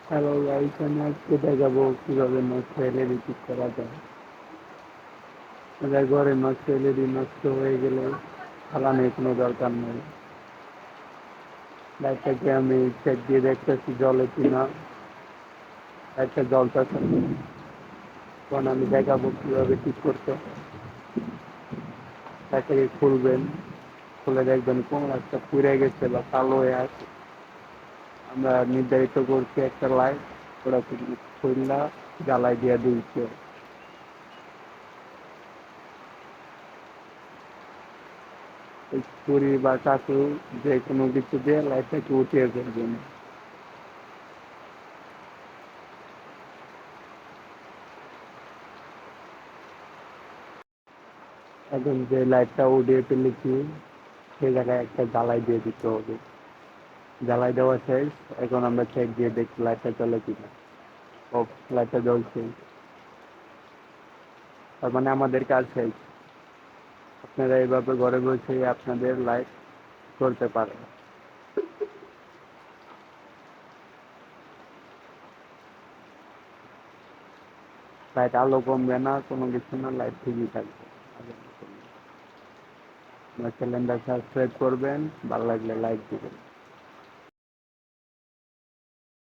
Hello guys, আমি আজকে দেখাবো কিভাবে নষ্ট এলইডি ঠিক করা যায়। আমাদের ঘরে নষ্ট এলইডি নষ্ট হয়ে গেলে ফালানোর কোনো দরকার নেই। লাইটটাকে আমি চেক দিয়ে দেখতেছি জলে কিনা। লাইটটা জ্বলতেছে না। তখন আমি দেখাবো কিভাবে ঠিক করতে। লাইটটাকে খুলবেন, খুলে দেখবেন কোন লাইটটা পুড়ে গেছে বা কালো হয়ে আছে। আমরা নির্ধারিত করছি একটা লাইট, ওটা খুললা জ্বালাই দিয়ে দিয়েছি। ছুরি বা চাকু যে কোনো কিছু দিয়ে লাইটটাকে উঠিয়ে ফেলবেন। এখন যে লাইটটা উঠিয়ে ফেলেছি সেই জায়গায় একটা জ্বালাই দিয়ে দিতে হবে। জ্বালাই দেওয়া শেষ। এখন আমরা চেক দিয়ে দেখি লাইটটা চলে কিনা। ও, লাইটটা জ্বলছে, তার মানে আমাদের কাজ শেষ। আপনারা এইভাবে ঘরে বসে আপনাদের লাইট চলতে পারে। লাইট আলো কমবে না, কোনো কিছু না, লাইট ঠিকই থাকবে। আমার চ্যানেলটা সাবস্ক্রাইব করবেন, ভালো লাগলে লাইক দিবেন।